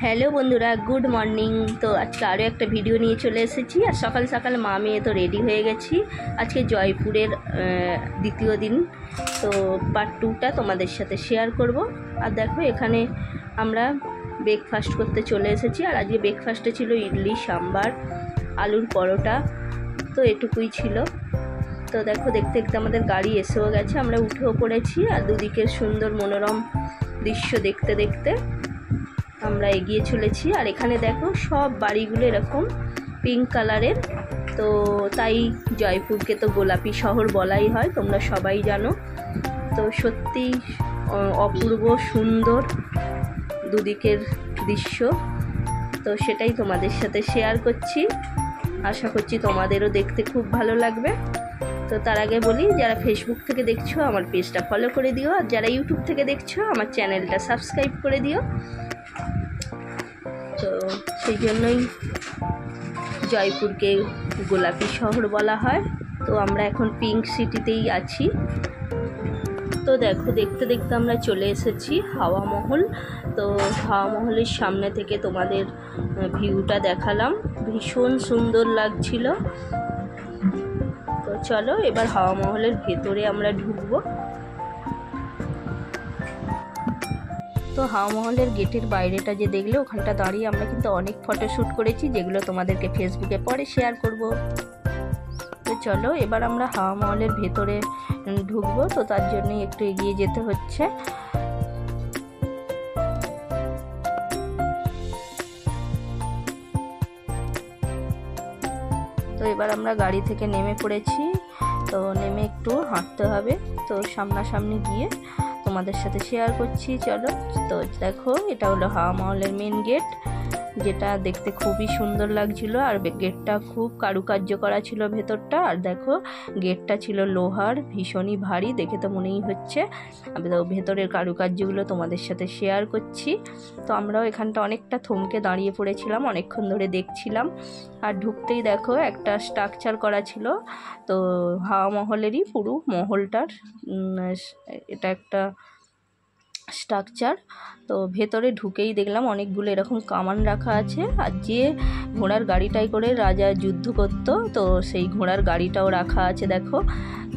Hello বন্ধুরা, good morning. তো আজকে আরও একটা ভিডিও নিয়ে চলে এসেছি। আর সকাল সকাল মা মেয়ে তো রেডি হয়ে গেছি। আজকে জয়পুরের দ্বিতীয় দিন, তো পার্ট 2টা তোমাদের সাথে শেয়ার করব। আর দেখো এখানে আমরা ব্রেকফাস্ট করতে চলে এসেছি। আর আজকে ব্রেকফাস্টে ছিল ইডলি, সাম্বার, আলুর পরোটা, তো এটুকুই ছিল। তো দেখো দেখতে দেখতে আমাদের গাড়ি এসেও গেছে, আমরা উঠেও পড়েছি। আর দুদিকের সুন্দর মনোরম দৃশ্য দেখতে দেখতে আমরা এগিয়ে চলেছি। আর এখানে দেখো সব বাড়িগুলো এরকম পিঙ্ক কালারের, তো তাই জয়পুরকে তো গোলাপি শহর বলাই হয়, তোমরা সবাই জানো। তো সত্যি অপূর্ব সুন্দর দুদিকের দৃশ্য, তো সেটাই তোমাদের সাথে শেয়ার করছি। আশা করছি তোমাদেরও দেখতে খুব ভালো লাগবে। তো তার আগে বলি, যারা ফেসবুক থেকে দেখছো আমার পেজটা ফলো করে দিও, আর যারা ইউটিউব থেকে দেখছো আমার চ্যানেলটা সাবস্ক্রাইব করে দিও। তো সেই জন্যই জয়পুরকে গোলাপি শহর বলা হয়। তো আমরা এখন পিঙ্ক সিটিতেই আছি। তো দেখো দেখতে দেখতে আমরা চলে এসেছি হাওয়া মহল। তো হাওয়া মহলের সামনে থেকে তোমাদের ভিউটা দেখালাম, ভীষণ সুন্দর লাগছিল। তো চলো এবার হাওয়া মহলের ভেতরে আমরা ঢুকবো। তো হাওয়া মহলের গেটের বাইরেটা যে দেখলে, ওখানটা দাঁড়িয়ে আমরা কিন্তু অনেক ফটোশ্যুট করেছি, যেগুলো তোমাদেরকে ফেসবুকে পরে শেয়ার করব। তো চলো এবার আমরা হাওয়া মহলের ভেতরে ঢুকবো। তো তার জন্যই একটু এগিয়ে যেতে হচ্ছে। তো এবার আমরা গাড়ি থেকে নেমে পড়েছি। তো নেমে একটু হাঁটতে হবে, তো সামনাসামনি গিয়ে তোমাদের সাথে শেয়ার করছি। চলো। তো দেখো এটা হলো হাওয়া মহলের মেন গেট, যেটা দেখতে খুবই সুন্দর লাগছিল। আর গেটটা খুব কারুকার্য করা ছিল ভেতরটা। আর দেখো গেটটা ছিল লোহার, ভীষণই ভারী, দেখে তো মনেই হচ্ছে। আমি তো ভেতরের কারুকার্যগুলো তোমাদের সাথে শেয়ার করছি। তো আমরাও এখানটা অনেকটা থমকে দাঁড়িয়ে পড়েছিলাম, অনেকক্ষণ ধরে দেখছিলাম। আর ঢুকতেই দেখো একটা স্ট্রাকচার করা ছিল, তো হাওয়া মহলেরই পুরো মহলটার এটা একটা স্ট্রাকচার। তো ভেতরে ঢুকেই দেখলাম অনেকগুলো এরকম কামান রাখা আছে। আর যে ঘোড়ার গাড়িটাই করে রাজা যুদ্ধ করতো, তো সেই ঘোড়ার গাড়িটাও রাখা আছে দেখো।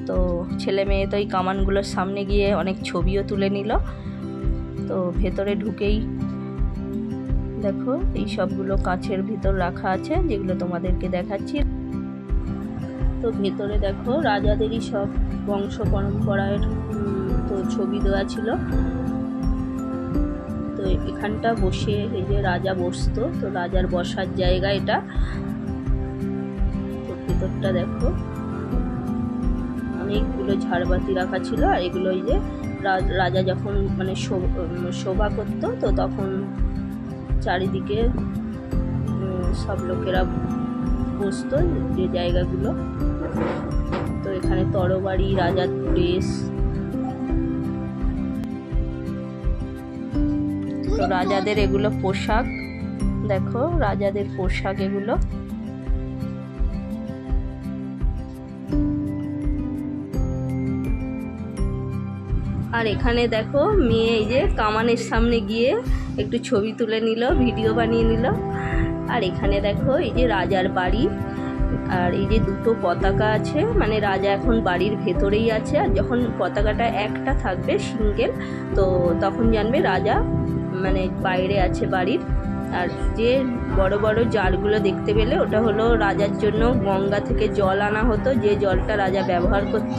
তো ছেলে মেয়ে তো এই কামানগুলোর সামনে গিয়ে অনেক ছবিও তুলে নিল। তো ভেতরে ঢুকেই দেখো এই সবগুলো কাছের ভিতর রাখা আছে, যেগুলো তোমাদেরকে দেখাচ্ছি। তো ভেতরে দেখো রাজাদেরই সব বংশ পরম্পরার তো ছবি দেওয়া ছিল। তো এখানটা বসে এই যে রাজা বসতো, তো রাজার বসার জায়গা এটা। তো ভেতরটা দেখো অনেকগুলো ঝাড়বাতি রাখা ছিল। আর এগুলো এই যে রাজা যখন মানে শোভা করতো, তো তখন চারিদিকে সব লোকেরা বসতো যে জায়গাগুলো। তো এখানে তরবারি, রাজার ড্রেস, তো রাজাদের এগুলো পোশাক, দেখো রাজাদের পোশাক এগুলো। আর এখানে দেখো মেয়ে এই যে কামানের সামনে গিয়ে একটু ছবি তুলে নিল, ভিডিও বানিয়ে নিল। আর এখানে দেখো এই যে রাজার বাড়ি, আর এই যে দুটো পতাকা আছে, মানে রাজা এখন বাড়ির ভেতরেই আছে। আর যখন পতাকাটা একটা থাকবে সিঙ্গেল, তো তখন জানবে রাজা মানে বাইরে আছে বাড়ির। আর যে বড় বড় জারগুলো দেখতে পেলে, ওটা হলো রাজার জন্য গঙ্গা থেকে জল আনা হতো, যে জলটা রাজা ব্যবহার করত।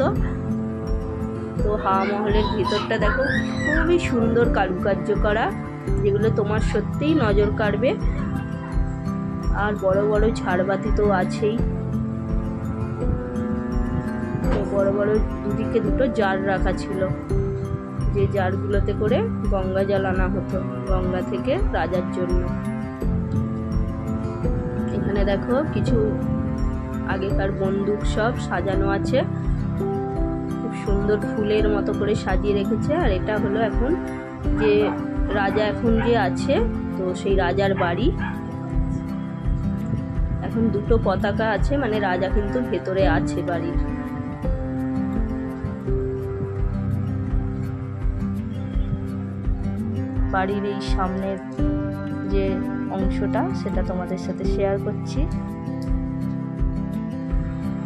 তো হাওয়া মহলের ভিতরটা দেখো খুবই সুন্দর কারুকার্য করা, যেগুলো তোমার সত্যিই নজর কাড়বে। আর বড় বড় ঝাড়বাতি তো আছেই। তো বড় বড় দুদিকে দুটো জার রাখা ছিল, যে জারগুলোতে করে গঙ্গা জল আনা হতো গঙ্গা থেকে রাজার জন্য। এখানে দেখো কিছু আগেকার বন্দুক সব সাজানো আছে, খুব সুন্দর ফুলের মতো করে সাজিয়ে রেখেছে। আর এটা হলো এখন যে রাজা এখন যে আছে, তো সেই রাজার বাড়ি। এখন দুটো পতাকা আছে, মানে রাজা কিন্তু ভেতরে আছে বাড়ির। বাড়ির এই সামনের যে অংশটা সেটা তোমাদের সাথে শেয়ার করছি।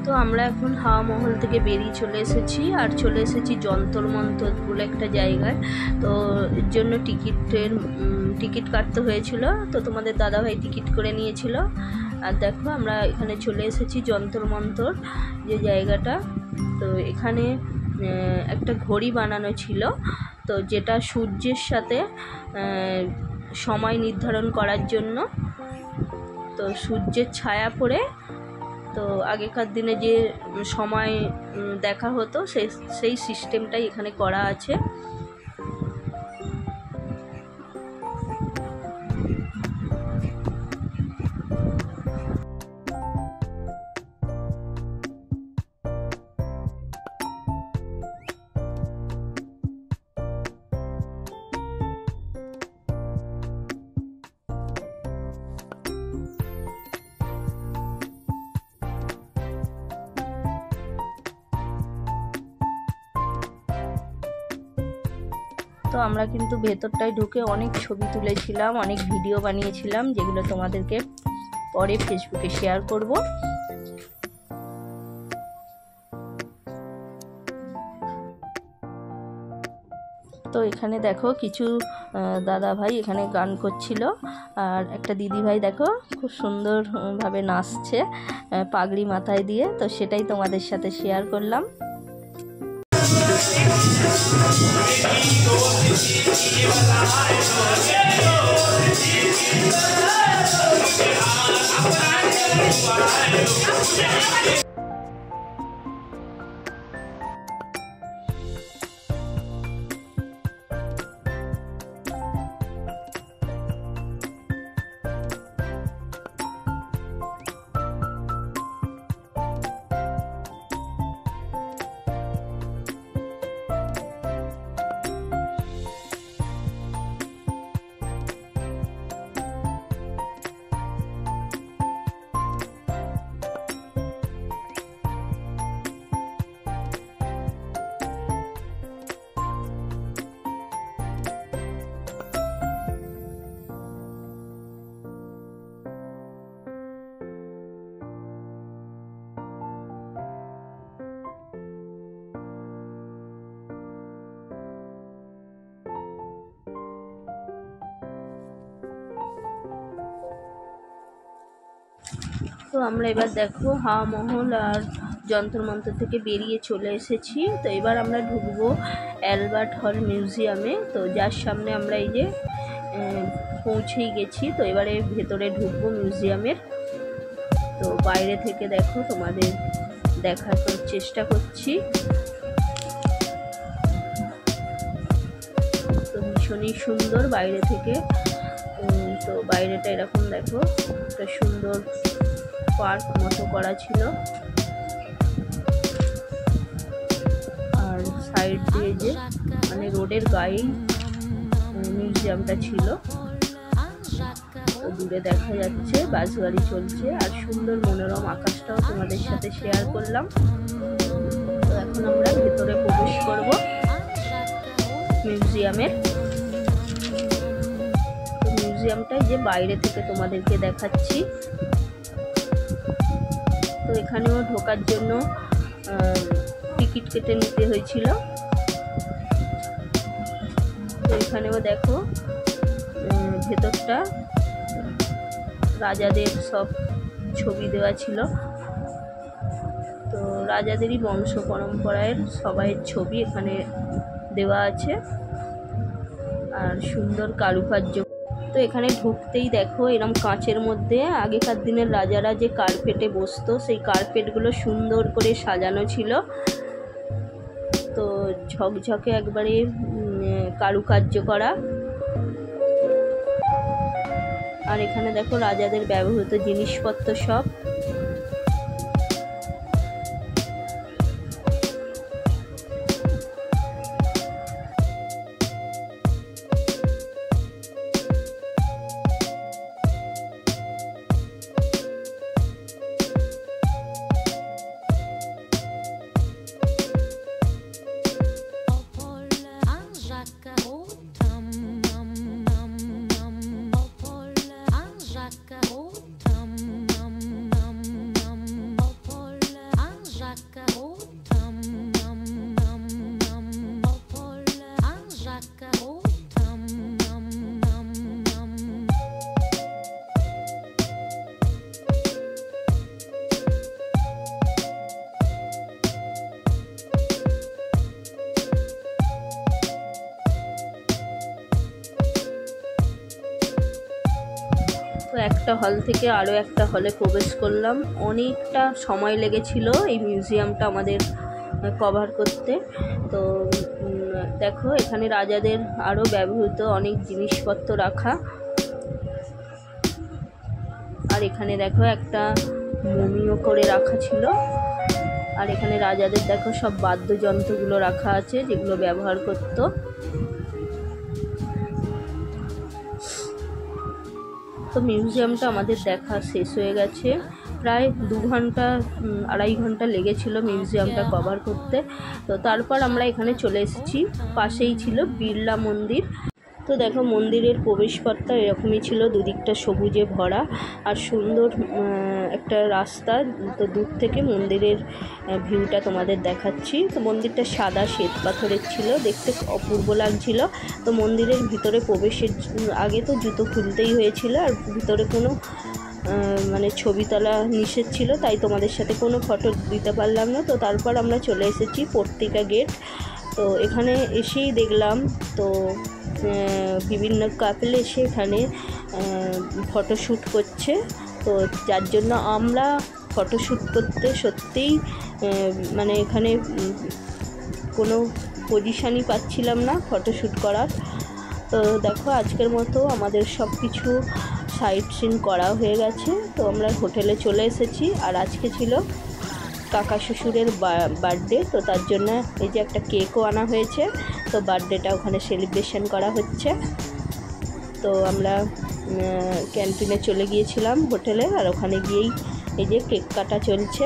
তো আমরা এখন হাওয়া মহল থেকে বেরিয়ে চলে এসেছি, আর চলে এসেছি যন্তর মন্তর বলে একটা জায়গায়। তো এর জন্য টিকিট কাটতে হয়েছিল, তো তোমাদের দাদাভাই টিকিট করে নিয়েছিল। আর দেখো আমরা এখানে চলে এসেছি যন্তর মন্তর যে জায়গাটা। তো এখানে একটা ঘড়ি বানানো ছিল, তো যেটা সূর্যের সাথে সময় নির্ধারণ করার জন্য। তো সূর্যের ছায়া পড়ে তো আগেকার দিনে যে সময় দেখা হতো সেই সিস্টেমটাই এখানে করা আছে। তো আমরা কিন্তু ভেতরটায় ঢুকে অনেক ছবি তুলেছিলাম, অনেক ভিডিও বানিয়েছিলাম, যেগুলো তোমাদেরকে পরে ফেসবুকে শেয়ার করব। তো এখানে দেখো কিছু দাদা ভাই এখানে গান করছিল, আর একটা দিদি ভাই দেখো খুব সুন্দরভাবে নাচছে পাগড়ি মাথায় দিয়ে। তো সেটাই তোমাদের সাথে শেয়ার করলাম। তো আমরা এবার দেখো হাওয়া মহল আর যন্তর মন্তর থেকে বেরিয়ে চলে এসেছি। তো এবার আমরা ঢুকবো অ্যালবার্ট হল মিউজিয়ামে। তো যার সামনে আমরা এই যে পৌঁছেই গেছি। তো এবারে ভেতরে ঢুকবো মিউজিয়ামের। তো বাইরে থেকে দেখো তোমাদের দেখানোর চেষ্টা করছি। তো ভীষণই সুন্দর বাইরে থেকে। তো বাইরেটা এরকম দেখো, একটা সুন্দর পার্ক মতো করা ছিল, আর সাইড দিয়ে যে মানে রোডের গায়েই মিউজিয়ামটা ছিল। তো দূরে দেখা যাচ্ছে বাস গাড়ি চলছে, আর সুন্দর মনোরম আকাশটাও তোমাদের সাথে শেয়ার করলাম। তো এখন আমরা ভেতরে প্রবেশ করব মিউজিয়ামের। মিউজিয়ামটা যে বাইরে থেকে তোমাদেরকে দেখাচ্ছি। তো এখানেও ঢোকার জন্য টিকিট কেটে নিতে হয়েছিল। তো এখানেও দেখো ভেতরটা রাজাদের সব ছবি দেওয়া ছিল। তো রাজাদেরই বংশ পরম্পরার সবাইয়ের ছবি এখানে দেওয়া আছে, আর সুন্দর কারুকার্য। তো এখানে ঢুকতেই দেখো এরকম কাঁচের মধ্যে আগেকার দিনের রাজারা যে কার্পেটে বসতো সেই কার্পেটগুলো সুন্দর করে সাজানো ছিল। তো ঝকঝকে একবারে কারুকার্য করা। আর এখানে দেখো রাজাদের ব্যবহৃত জিনিসপত্র সব। তো একটা হল থেকে আরও একটা হলে প্রবেশ করলাম। অনেকটা সময় লেগেছিল এই মিউজিয়ামটা আমাদের কভার করতে। তো দেখো এখানে রাজাদের আরও ব্যবহৃত অনেক জিনিসপত্র রাখা। আর এখানে দেখো একটা মমিও করে রাখা ছিল। আর এখানে রাজাদের দেখো সব বাদ্যযন্ত্রগুলো রাখা আছে যেগুলো ব্যবহার করত। তো মিউজিয়ামটা আমাদের দেখা শেষ হয়ে গেছে। প্রায় 2 ঘন্টা 2.5 ঘন্টা লেগেছিল মিউজিয়ামটা কভার করতে। তো তারপর আমরা এখানে চলে এসেছি। পাশেই ছিল বিড়লা মন্দির। তো দেখো মন্দিরের প্রবেশপথটা এরকমই ছিল, দুদিকটা সবুজে ভরা আর সুন্দর একটা রাস্তা। তো দূর থেকে মন্দিরের ভিউটা তোমাদের দেখাচ্ছি। তো মন্দিরটা সাদা শ্বেত পাথরের ছিল, দেখতে অপূর্ব লাগছিল। তো মন্দিরের ভিতরে প্রবেশের আগে তো জুতো খুলতেই হয়েছিল, আর ভিতরে কোনো মানে ছবি তোলা নিষেধ ছিল, তাই তোমাদের সাথে কোনো ফটো দিতে পারলাম না। তো তারপর আমরা চলে এসেছি পত্রিকা গেট। তো এখানে এসেই দেখলাম তো বিভিন্ন কাপল এসে এখানে ফটোশ্যুট করছে। তো যার জন্য আমরা ফটোশ্যুট করতে সত্যিই মানে এখানে কোনো পজিশানই পাচ্ছিলাম না ফটোশ্যুট করার। তো দেখো আজকের মতো আমাদের সব কিছু সাইট সিন করা হয়ে গেছে। তো আমরা হোটেলে চলে এসেছি। আর আজকে ছিল কাকা শ্বশুরের বার্থডে। তো তার জন্য এই যে একটা কেকও আনা হয়েছে। তো বার্থডেটা ওখানে সেলিব্রেশন করা হচ্ছে। তো আমরা ক্যান্টিনে চলে গিয়েছিলাম হোটেলে, আর ওখানে গিয়েই এই যে কেক কাটা চলছে।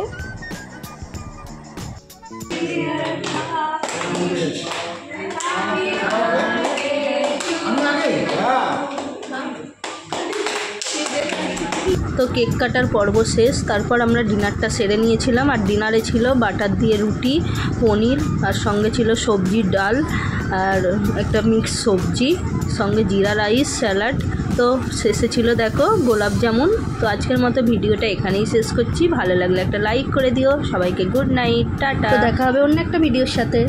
তো কেক কাটার পর্ব শেষ। তারপর আমরা ডিনারটা সেরে নিয়েছিলাম। আর ডিনারে ছিল বাটার দিয়ে রুটি, পনির, আর সঙ্গে ছিল সবজি, ডাল আর একটা মিক্স সবজি, সঙ্গে জিরা রাইস, স্যালাড। তো শেষে ছিল দেখো গোলাপ জামুন। তো আজকের মতো ভিডিওটা এখানেই শেষ করছি। ভালো লাগলে একটা লাইক করে দিও। সবাইকে গুড নাইট, টাটা। তো দেখা হবে অন্য একটা ভিডিওর সাথে।